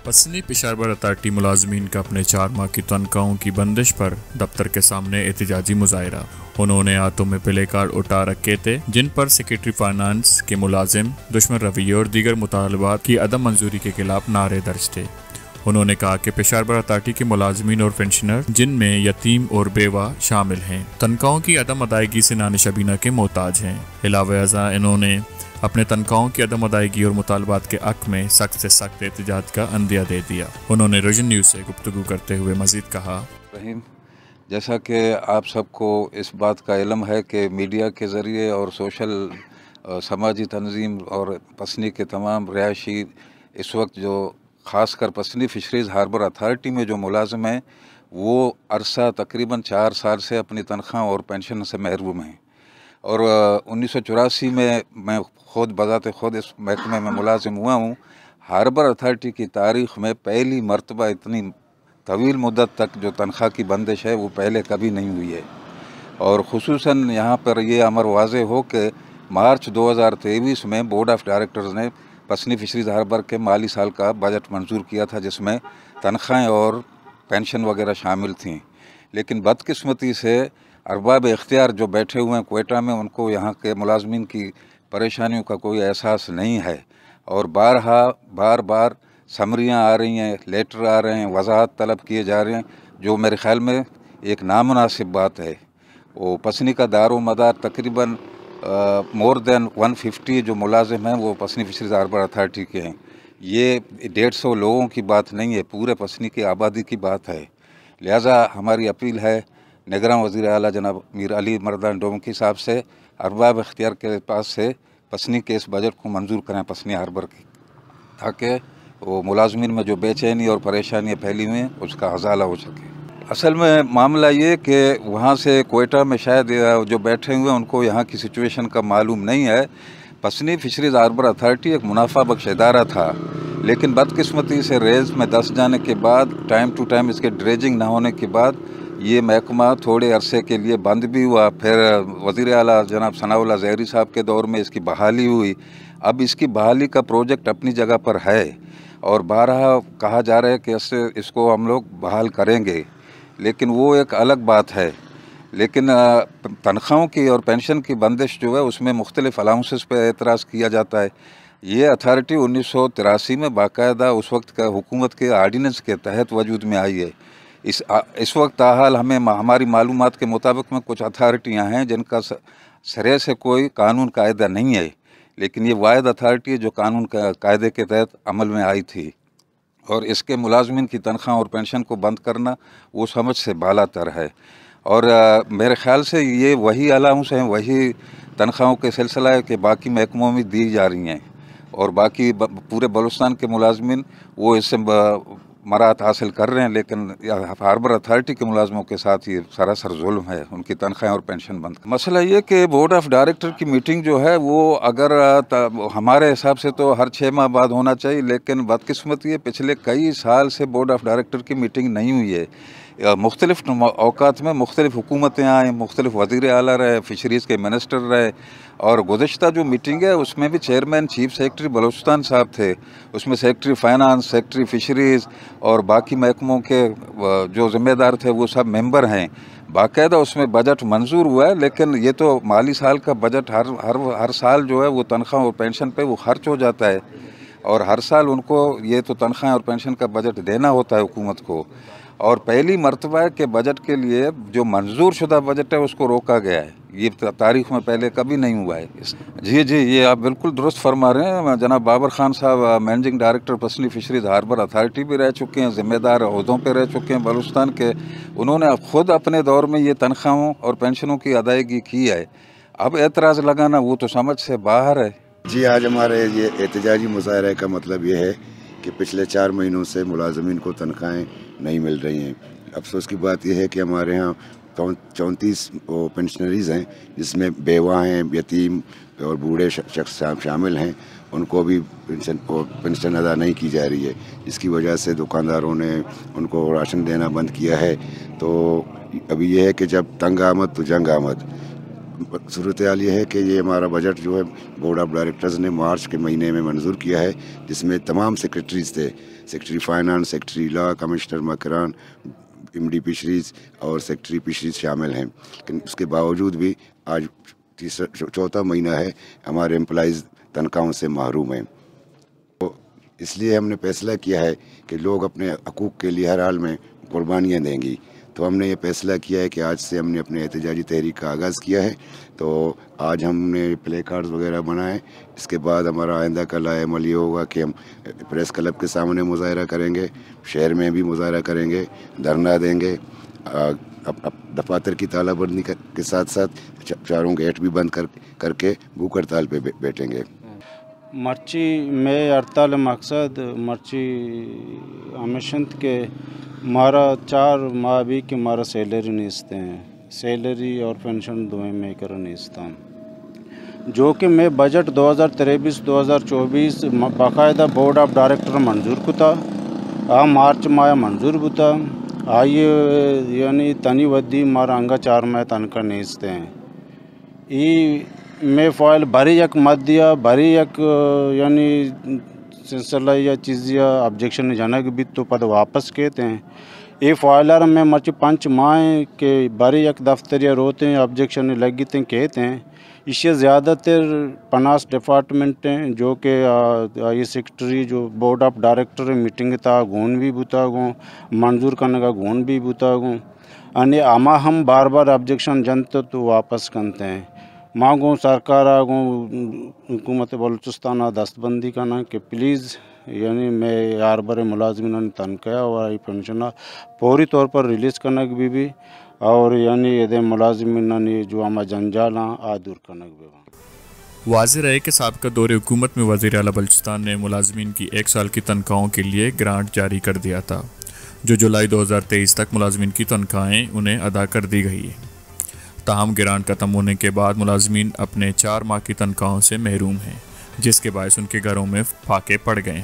पसनी Peshawar authority मुलाजमीन का अपने 4 माह की तनख्वाहों की बंदिश पर दफ्तर के सामने एहतजाजी मुजाहरा। उन्होंने हाथों में प्ले कार्ड उठा रखे थे जिन पर सेक्रेटरी फाइनेंस के मुलाजिम, दुश्मन रवैये और दीगर मुतालबात की अदम मंजूरी के खिलाफ नारे दर्ज थे। उन्होंने कहा कि पेशावर अथॉरिटी के मुलाजमीन और पेंशनर जिनमें यतीम और बेवा शामिल हैं, तनख्वाहों की अदम अदायगी से नानिशबीना के मोहताज हैं। अलावा इन्होंने अपने तनख्वाहों की अदम अदायगी और मुतालबात के हक में सख्त से सख्त एहतजाज का अंदिया दे दिया। उन्होंने रोजन न्यूज़ से गुफ्तगू करते हुए मजीद कहा, जैसा कि आप सबको इस बात का इल्म है कि मीडिया के ज़रिए और सोशल समाजी तंजीम और पसनी के तमाम रिहायशी इस वक्त जो ख़ास कर पसनी फ़िशरीज़ हार्बर अथॉरिटी में जो मुलाजिम हैं वो अरसा तकरीबन 4 साल से अपनी तनख्वाह और पेंशन से महरूम हैं। और 1984 में मैं ख़ुद बज़ाते ख़ुद इस महकमे में मुलाजिम हुआ हूँ। हार्बर अथॉरिटी की तारीख़ में पहली मरतबा इतनी तवील मुद्दत तक जो तनख्वाह की बंदिश है वो पहले कभी नहीं हुई है। और ख़ुसूसन यहाँ पर ये अमर वाज़े हो कि मार्च 2023 में बोर्ड ऑफ़ डायरेक्टर्स ने पसनी फ़िशरीज़ हार्बर के माली साल का बजट मंजूर किया था जिसमें तनख्वाहें और पेंशन वगैरह शामिल थीं। लेकिन बदकिस्मती से अरबाब इख्तियार जो बैठे हुए हैं कोयटा में, उनको यहाँ के मुलाजमीन की परेशानियों का कोई एहसास नहीं है और बार बार समरियाँ आ रही हैं, लेटर आ रहे हैं, वजाहत तलब किए जा रहे हैं, जो मेरे ख़्याल में एक नामुनासिब बात है। वो पसनी का दारो मदार तकरीबन मोर देन 150 जो मुलाजिम हैं वो पसनी फ़िशरीज़ हार्बर अथॉरिटी के हैं। ये 150 लोगों की बात नहीं है, पूरे पसनी की आबादी की बात है। लिहाजा हमारी अपील है निगरान वज़ीर आला जनाब मीर अली मर्दान डोमकी साहब से, अरबाब इख्तियार के पास से पसनी के इस बजट को मंजूर करें पसनी हार्बर की, ताकि वो मुलाजमीन में जो बेचैनी और परेशानियाँ फैली हुई हैं उसका हज़ाला हो सके। असल में मामला ये कि वहाँ से कोयटा में शायद जो बैठे हुए हैं उनको यहाँ की सिचुएशन का मालूम नहीं है। पसनी फ़िशरीज़ हार्बर अथॉरिटी एक मुनाफा बख्श इदारा था, लेकिन बदकिस्मती से रेज़ में दस जाने के बाद, टाइम टू टाइम इसके ड्रेजिंग ना होने के बाद ये महकमा थोड़े अरसे के लिए बंद भी हुआ। फिर वज़ीर आला जनाब सनाउल्लाह ज़हरी साहब के दौर में इसकी बहाली हुई। अब इसकी बहाली का प्रोजेक्ट अपनी जगह पर है और बारहा कहा जा रहा है कि इसको हम लोग बहाल करेंगे, लेकिन वो एक अलग बात है। लेकिन तनख्वाहों की और पेंशन की बंदिश जो है उसमें मुख्तलिफ अलाउंसेस पर एतराज़ किया जाता है। ये अथॉरिटी 1983 में बाकायदा उस वक्त का हुकूमत के आर्डीनेंस के तहत वजूद में आई है। इस वक्त ताहाल हमारी मालूमात के मुताबिक में कुछ अथॉरिटियाँ हैं जिनका सरे से कोई कानून कायदा नहीं है, लेकिन ये वाहिद अथॉरिटी है जो कानून कायदे के तहत अमल में आई थी। और इसके मुलाजमीन की तनख्वाह और पेंशन को बंद करना वो समझ से बालातर है। और मेरे ख़्याल से ये वही अलाउंस हैं, वही तनख्वाहों के सिलसिला है कि बाकी महकमों में दी जा रही हैं और बाकी पूरे बलूचिस्तान के मुलाजमीन वो इससे मराहत हासिल कर रहे हैं। लेकिन हार्बर अथॉरिटी के मुलाजमों के साथ ये सरासर जुल्म है, उनकी तनख्वाहें और पेंशन बंद। मसला ये कि बोर्ड ऑफ़ डायरेक्टर की मीटिंग जो है वो अगर हमारे हिसाब से तो हर 6 माह बाद होना चाहिए, लेकिन बदकिस्मती है पिछले कई साल से बोर्ड ऑफ़ डायरेक्टर की मीटिंग नहीं हुई है। मुख्तलिफ औकात में मुख्तलिफ हुकूमतें आएँ, मुख्तलिफ वज़ीर आला रहे, फ़िशरीज़ के मिनिस्टर रहे और गुज़श्ता जो मीटिंग है उसमें भी चेयरमैन चीफ सेक्रेटरी बलूचिस्तान साहब थे, उसमें सेक्रेटरी फाइनेंस, सेक्रेटरी फ़िशरीज़ और बाकी महकमों के जो ज़िम्मेदार थे वो सब मेंबर हैं। बाकायदा उसमें बजट मंजूर हुआ है, लेकिन ये तो माली साल का बजट हर साल जो है वो तनख्वाह और पेंशन पे वो खर्च हो जाता है और हर साल उनको ये तो तनख्वाह और पेंशन का बजट देना होता है हुकूमत को। और पहली मरतबा है कि बजट के लिए जो मंजूर शुदा बजट है उसको रोका गया है। ये तारीख़ में पहले कभी नहीं हुआ है। जी, ये आप बिल्कुल दुरुस्त फरमा रहे हैं। जनाब बाबर ख़ान साहब मैनेजिंग डायरेक्टर पसनी फ़िशरीज़ हार्बर अथॉरिटी भी रह चुके हैं, ज़िम्मेदार ओहदों पे रह चुके हैं बलूचिस्तान के। उन्होंने ख़ुद अपने दौर में ये तनख्वाहों और पेंशनों की अदायगी की है। अब एतराज़ लगाना वो तो समझ से बाहर है। जी, आज हमारे ये एहतजाजी मुजाहरे का मतलब ये है कि पिछले 4 महीनों से मुलाजमीन को तनख्वाहें नहीं मिल रही हैं। अफसोस की बात यह है कि हमारे यहाँ 34 पेंशनरीज़ हैं जिसमें बेवा हैं, यतीम और बूढ़े शख्स शामिल हैं। उनको भी पेंशन अदा नहीं की जा रही है, जिसकी वजह से दुकानदारों ने उनको राशन देना बंद किया है। तो अभी यह है कि जब तंग आमद तो जंग आमद। सूरत हाल ये है कि ये हमारा बजट जो है बोर्ड ऑफ डायरेक्टर्स ने मार्च के महीने में मंजूर किया है, जिसमें तमाम सेक्रेटरीज थे, secretary finance, secretary law, commissioner Makran, MD fisheries और सेक्रेटरी फिशरीज शामिल हैं। लेकिन उसके बावजूद भी आज चौथा महीना है हमारे एम्प्लॉइज़ तनख्वाहों से महरूम हैं। तो इसलिए हमने फैसला किया है कि लोग अपने हकूक़ के लिए हर हाल में कुर्बानियाँ देंगी। तो हमने ये फैसला किया है कि आज से हमने अपने एहतजाजी तहरीक का आगाज़ किया है। तो आज हमने प्ले कार्ड्स वगैरह बनाए। इसके बाद हमारा आइंदा का लाएमल ये होगा कि हम प्रेस क्लब के सामने मुजाहरा करेंगे, शहर में भी मुजाहरा करेंगे, धरना देंगे, दफातर की तालाबंदी के साथ साथ चारों गेट भी बंद करके भूख हड़ताल पे बैठेंगे। मर्ची में हड़ताल मकसद मर्ची हमेशंत के मारा 4 माह भी कि मारा सैलरी नहीं इसते हैं, सैलरी और पेंशन दोवें में कर नहीं इसता, जो कि मैं बजट 2023-2024 बाकायदा बोर्ड ऑफ डायरेक्टर मंजूर कुता मार्च माह मंजूर बुता आइए यानी तनी वद्दी मारा अंगा 4 माह तनका नहीं इसते हैं। ई में फाइल भरी एक मध्य भरी एक यानी सिलसिला या चीज़ या ऑब्जेक्शन जनक भी तो पद वापस कहते हैं। ये फाइलर में मर्च 5 माह के भरी एक दफ्तर या रोते हैं ऑब्जेक्शन लगी थे कहते हैं। इससे ज़्यादातर 50 डिपार्टमेंट हैं जो कि ये सेक्रेटरी जो बोर्ड ऑफ डायरेक्टर मीटिंग था गुण भी बुता गो मंजूर करने का गुण भी बुता गो अने आमा हम बार बार ऑब्जेक्शन जनता तो वापस करते हैं। मांगो सरकार आगो हुकूमत बलूचिस्तान दस्तबंदी करना कि प्लीज़ यानी मैं यार बड़े मुलाजमीन तनख्वाह और पेंशन फौरी तौर पर रिलीज़ करने की भी और यानी ये मुलाजमीन जो हमारा जंजाल आ दूर करने की। वाज़ेह रहे कि साबिक़ा दौरे हुकूमत में वज़ीर आला बलूचिस्तान ने मुलाजमीन की 1 साल की तनख्वाहों के लिए ग्रांट जारी कर दिया था, जो जुलाई 2023 तक मुलाजमीन की तनख्वाहें उन्हें अदा कर दी गई है। ताहम ग्रांट ख़त्म होने के बाद मुलाजमीन अपने 4 माह की तनख्वाहों से महरूम हैं, जिसके बायस उनके घरों में फाके पड़ गए।